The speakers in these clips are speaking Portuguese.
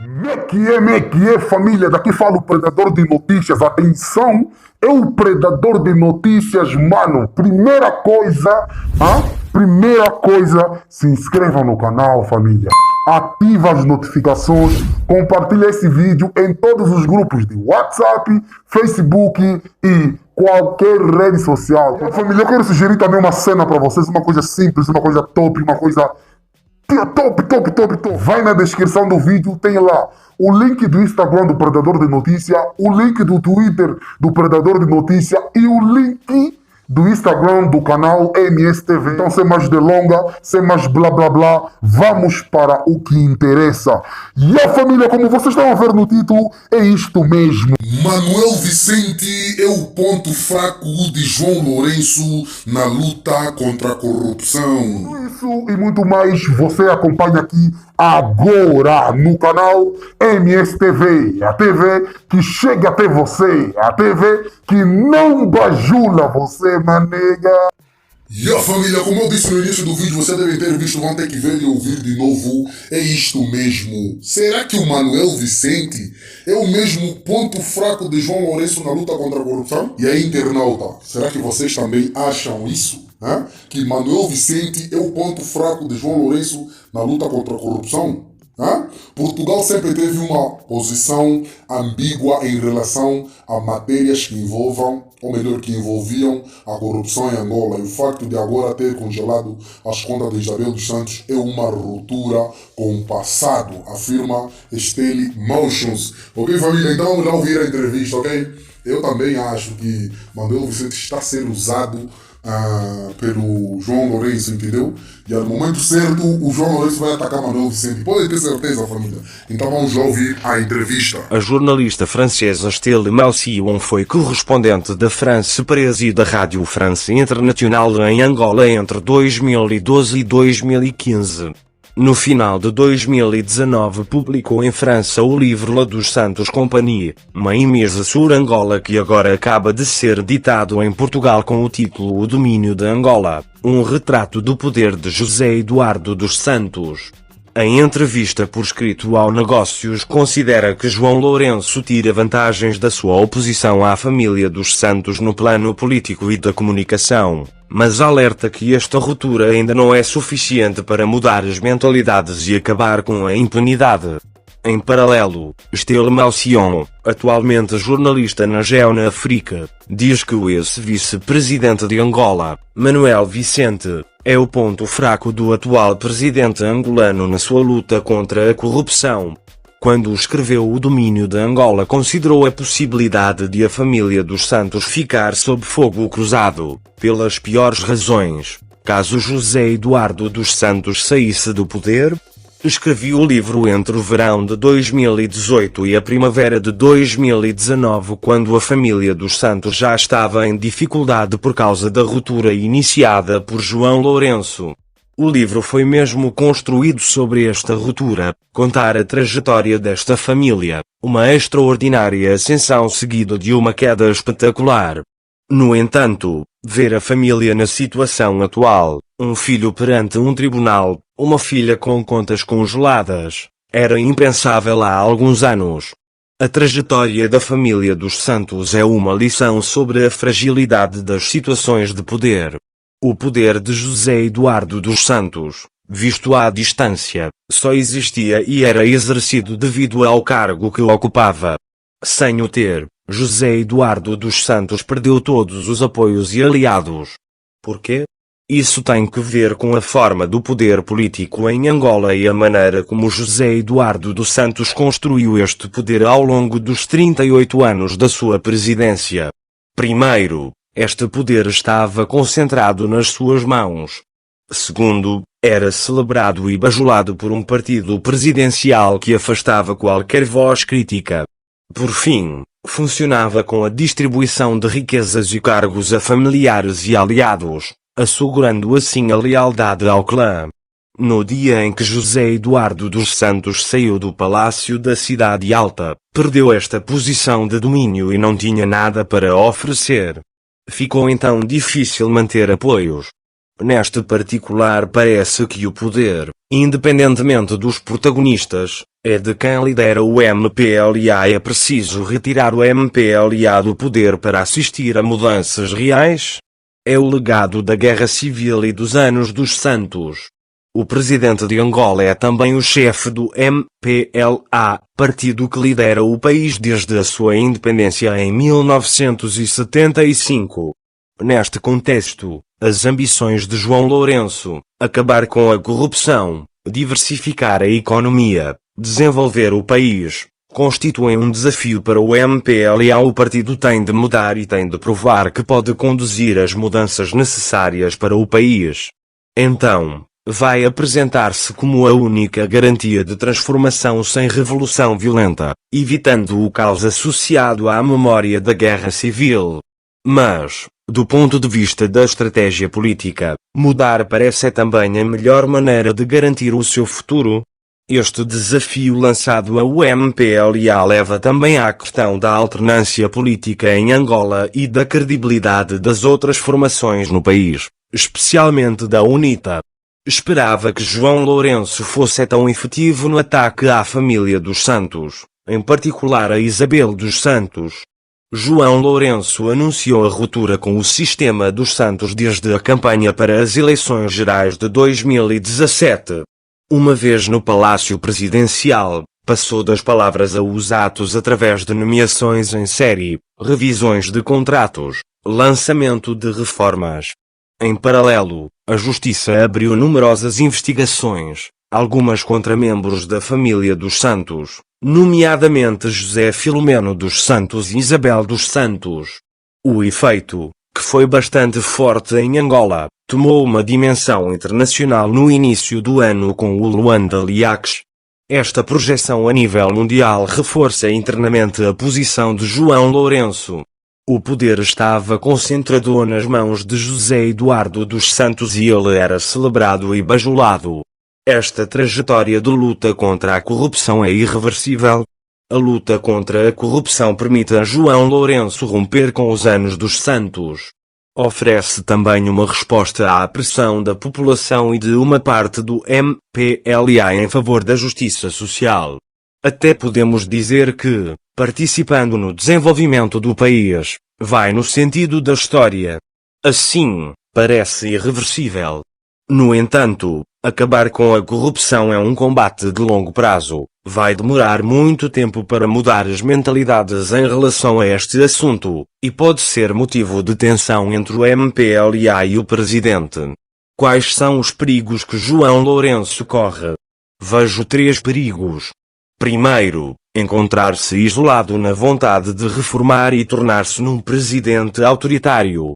Como é que é, família? Daqui fala o Predador de Notícias. Atenção, é o Predador de Notícias, mano. Primeira coisa, se inscreva no canal, família. Ativa as notificações, compartilha esse vídeo em todos os grupos de WhatsApp, Facebook e qualquer rede social. Família, eu quero sugerir também uma cena para vocês, uma coisa simples, uma coisa top, uma coisa top. Vai na descrição do vídeo, tem lá o link do Instagram do Predador de Notícia, o link do Twitter do Predador de Notícia e o link do Instagram do canal MSTV. Então, sem mais delonga, sem mais blá blá blá, vamos para o que interessa. E a família, como vocês estão a ver no título, é isto mesmo. Manuel Vicente é o ponto fraco de João Lourenço na luta contra a corrupção. Isso e muito mais você acompanha aqui agora no canal MSTV, a TV que chega até você, a TV que não bajula você, manega. E a família, como eu disse no início do vídeo, você deve ter visto, vão ter que ver e ouvir de novo. É isto mesmo. Será que o Manuel Vicente é o mesmo ponto fraco de João Lourenço na luta contra a corrupção? E aí, internauta, será que vocês também acham isso? Hein? Que Manuel Vicente é o ponto fraco de João Lourenço na luta contra a corrupção? Hein? Portugal sempre teve uma posição ambígua em relação a matérias que envolvam, ou melhor, que envolviam a corrupção em Angola. E o facto de agora ter congelado as contas de Isabel dos Santos é uma ruptura com o passado, afirma Estelle Motions. Ok, família? Então vamos lá ouvir a entrevista, ok? Eu também acho que Manuel Vicente está a ser usado pelo João Lourenço, entendeu? E no momento certo o João Lourenço vai atacar Manuel Vicente. Podem ter certeza, família. Então vamos lá ouvir a entrevista. A jornalista francesa Estelle Motions foi correspondente da France Presse e da Rádio France Internacional em Angola entre 2012 e 2015. No final de 2019 publicou em França o livro La dos Santos Compagnie, uma image sur Angola, que agora acaba de ser ditado em Portugal com o título O Domínio de Angola, um retrato do poder de José Eduardo dos Santos. Em entrevista por escrito ao Negócios, considera que João Lourenço tira vantagens da sua oposição à família dos Santos no plano político e da comunicação, mas alerta que esta ruptura ainda não é suficiente para mudar as mentalidades e acabar com a impunidade. Em paralelo, Estelle Motions, atualmente jornalista na Jeune Afrique, diz que o ex-vice-presidente de Angola, Manuel Vicente, é o ponto fraco do atual presidente angolano na sua luta contra a corrupção. Quando escreveu O Domínio de Angola, considerou a possibilidade de a família dos Santos ficar sob fogo cruzado, pelas piores razões, caso José Eduardo dos Santos saísse do poder. Escrevi o livro entre o verão de 2018 e a primavera de 2019, quando a família dos Santos já estava em dificuldade por causa da ruptura iniciada por João Lourenço. O livro foi mesmo construído sobre esta ruptura, contar a trajetória desta família, uma extraordinária ascensão seguida de uma queda espetacular. No entanto, ver a família na situação atual, um filho perante um tribunal, uma filha com contas congeladas, era impensável há alguns anos. A trajetória da família dos Santos é uma lição sobre a fragilidade das situações de poder. O poder de José Eduardo dos Santos, visto à distância, só existia e era exercido devido ao cargo que ocupava. Sem o ter, José Eduardo dos Santos perdeu todos os apoios e aliados. Por quê? Isso tem que ver com a forma do poder político em Angola e a maneira como José Eduardo dos Santos construiu este poder ao longo dos 38 anos da sua presidência. Primeiro, este poder estava concentrado nas suas mãos. Segundo, era celebrado e bajulado por um partido presidencial que afastava qualquer voz crítica. Por fim, funcionava com a distribuição de riquezas e cargos a familiares e aliados, assegurando assim a lealdade ao clã. No dia em que José Eduardo dos Santos saiu do Palácio da Cidade Alta, perdeu esta posição de domínio e não tinha nada para oferecer. Ficou então difícil manter apoios. Neste particular, parece que o poder, independentemente dos protagonistas, é de quem lidera o MPLA. É preciso retirar o MPLA do poder para assistir a mudanças reais? É o legado da Guerra Civil e dos anos dos Santos. O presidente de Angola é também o chefe do MPLA, partido que lidera o país desde a sua independência em 1975. Neste contexto, as ambições de João Lourenço, acabar com a corrupção, diversificar a economia, desenvolver o país, constituem um desafio para o MPLA. O partido tem de mudar e tem de provar que pode conduzir as mudanças necessárias para o país. Então, vai apresentar-se como a única garantia de transformação sem revolução violenta, evitando o caos associado à memória da Guerra Civil. Mas, do ponto de vista da estratégia política, mudar parece também a melhor maneira de garantir o seu futuro. Este desafio lançado ao MPLA leva também à questão da alternância política em Angola e da credibilidade das outras formações no país, especialmente da UNITA. Esperava que João Lourenço fosse tão efetivo no ataque à família dos Santos, em particular a Isabel dos Santos. João Lourenço anunciou a ruptura com o sistema dos Santos desde a campanha para as eleições gerais de 2017. Uma vez no Palácio Presidencial, passou das palavras aos atos através de nomeações em série, revisões de contratos, lançamento de reformas. Em paralelo, a Justiça abriu numerosas investigações, algumas contra membros da família dos Santos, nomeadamente José Filomeno dos Santos e Isabel dos Santos. O efeito, que foi bastante forte em Angola, tomou uma dimensão internacional no início do ano com o Luanda Leaks. Esta projeção a nível mundial reforça internamente a posição de João Lourenço. O poder estava concentrado nas mãos de José Eduardo dos Santos e ele era celebrado e bajulado. Esta trajetória de luta contra a corrupção é irreversível. A luta contra a corrupção permite a João Lourenço romper com os anos dos Santos. Oferece também uma resposta à pressão da população e de uma parte do MPLA em favor da justiça social. Até podemos dizer que, participando no desenvolvimento do país, vai no sentido da história. Assim, parece irreversível. No entanto, acabar com a corrupção é um combate de longo prazo. Vai demorar muito tempo para mudar as mentalidades em relação a este assunto, e pode ser motivo de tensão entre o MPLA e o presidente. Quais são os perigos que João Lourenço corre? Vejo 3 perigos. Primeiro, encontrar-se isolado na vontade de reformar e tornar-se num presidente autoritário.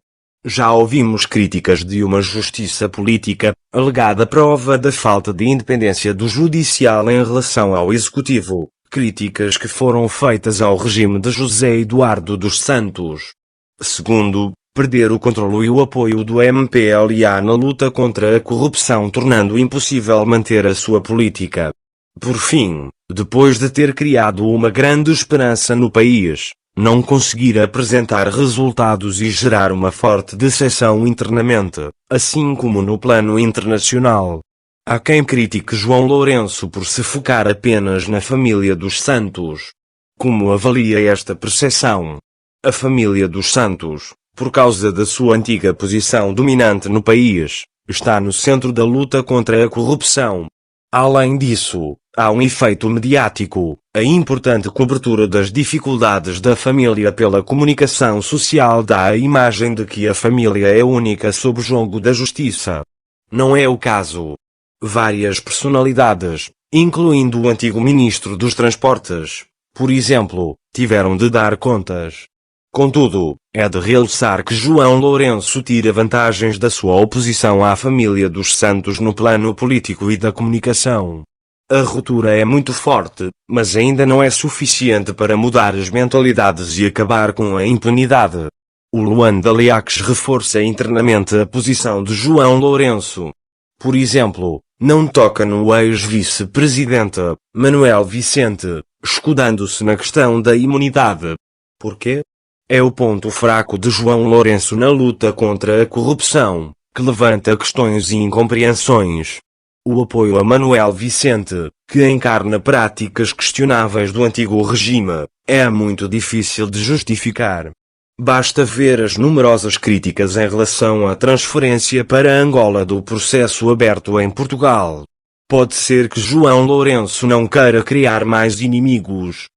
Já ouvimos críticas de uma justiça política, alegada prova da falta de independência do judicial em relação ao executivo, críticas que foram feitas ao regime de José Eduardo dos Santos. Segundo, perder o controle e o apoio do MPLA na luta contra a corrupção, tornando impossível manter a sua política. Por fim, depois de ter criado uma grande esperança no país, não conseguir apresentar resultados e gerar uma forte decepção internamente, assim como no plano internacional. Há quem critique João Lourenço por se focar apenas na família dos Santos. Como avalia esta percepção? A família dos Santos, por causa da sua antiga posição dominante no país, está no centro da luta contra a corrupção. Além disso, há um efeito mediático, a importante cobertura das dificuldades da família pela comunicação social dá a imagem de que a família é única sob o jogo da justiça. Não é o caso. Várias personalidades, incluindo o antigo ministro dos Transportes, por exemplo, tiveram de dar contas. Contudo, é de realçar que João Lourenço tira vantagens da sua oposição à família dos Santos no plano político e da comunicação. A ruptura é muito forte, mas ainda não é suficiente para mudar as mentalidades e acabar com a impunidade. O Luanda Leaks reforça internamente a posição de João Lourenço. Por exemplo, não toca no ex-vice-presidente, Manuel Vicente, escudando-se na questão da imunidade. Por quê? É o ponto fraco de João Lourenço na luta contra a corrupção, que levanta questões e incompreensões. O apoio a Manuel Vicente, que encarna práticas questionáveis do antigo regime, é muito difícil de justificar. Basta ver as numerosas críticas em relação à transferência para Angola do processo aberto em Portugal. Pode ser que João Lourenço não queira criar mais inimigos.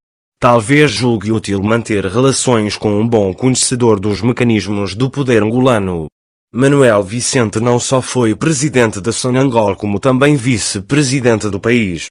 Talvez julgue útil manter relações com um bom conhecedor dos mecanismos do poder angolano. Manuel Vicente não só foi presidente da Sonangol como também vice-presidente do país.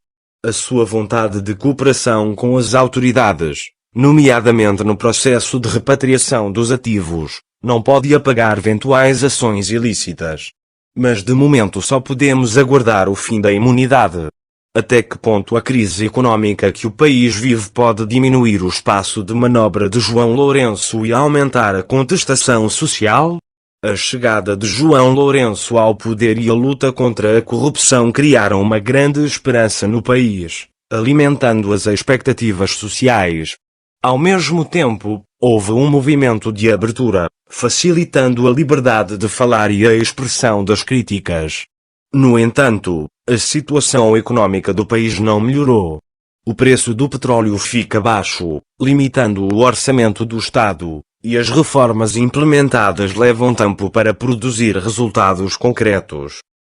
A sua vontade de cooperação com as autoridades, nomeadamente no processo de repatriação dos ativos, não pode apagar eventuais ações ilícitas. Mas de momento só podemos aguardar o fim da imunidade. Até que ponto a crise econômica que o país vive pode diminuir o espaço de manobra de João Lourenço e aumentar a contestação social? A chegada de João Lourenço ao poder e a luta contra a corrupção criaram uma grande esperança no país, alimentando as expectativas sociais. Ao mesmo tempo, houve um movimento de abertura, facilitando a liberdade de falar e a expressão das críticas. No entanto, a situação econômica do país não melhorou. O preço do petróleo fica baixo, limitando o orçamento do Estado, e as reformas implementadas levam tempo para produzir resultados concretos.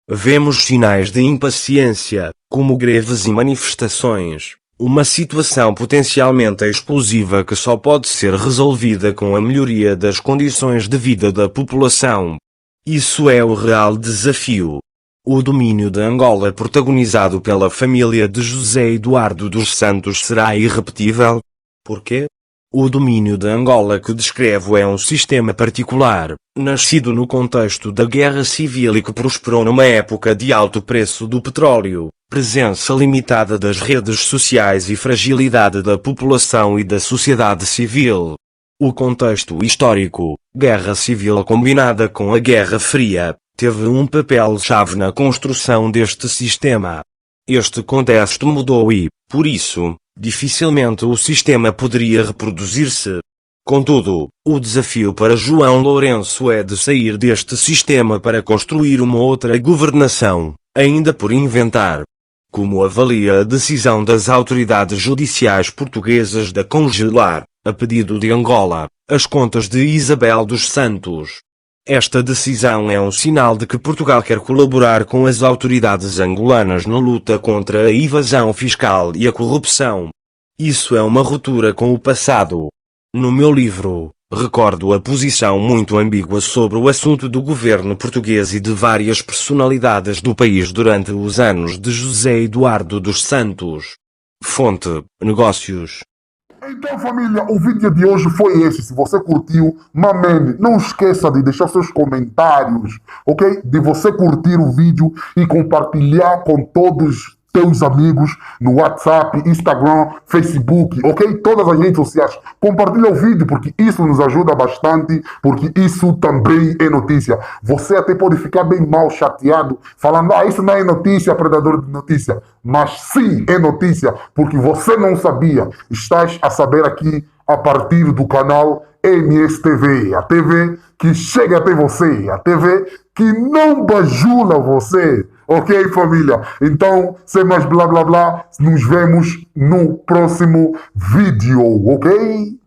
Vemos sinais de impaciência, como greves e manifestações, uma situação potencialmente explosiva que só pode ser resolvida com a melhoria das condições de vida da população. Isso é o real desafio. O domínio de Angola protagonizado pela família de José Eduardo dos Santos será irrepetível? Por quê? O domínio de Angola que descrevo é um sistema particular, nascido no contexto da guerra civil e que prosperou numa época de alto preço do petróleo, presença limitada das redes sociais e fragilidade da população e da sociedade civil. O contexto histórico, guerra civil combinada com a Guerra Fria, teve um papel-chave na construção deste sistema. Este contexto mudou e, por isso, dificilmente o sistema poderia reproduzir-se. Contudo, o desafio para João Lourenço é de sair deste sistema para construir uma outra governação, ainda por inventar. Como avalia a decisão das autoridades judiciais portuguesas de congelar, a pedido de Angola, as contas de Isabel dos Santos? Esta decisão é um sinal de que Portugal quer colaborar com as autoridades angolanas na luta contra a evasão fiscal e a corrupção. Isso é uma ruptura com o passado. No meu livro, recordo a posição muito ambígua sobre o assunto do governo português e de várias personalidades do país durante os anos de José Eduardo dos Santos. Fonte: Negócios. Então, família, o vídeo de hoje foi esse. Se você curtiu, mamene, não esqueça de deixar seus comentários, ok? De você curtir o vídeo e compartilhar com todos teus amigos no WhatsApp, Instagram, Facebook, ok? Todas as redes sociais. Compartilha o vídeo porque isso nos ajuda bastante, porque isso também é notícia. Você até pode ficar bem mal chateado, falando, isso não é notícia, predador de notícia. Mas sim, é notícia, porque você não sabia. Estás a saber aqui a partir do canal MSTV, a TV que chega até você, a TV que não bajula você. Ok, família? Então, sem mais blá blá blá, nos vemos no próximo vídeo, ok?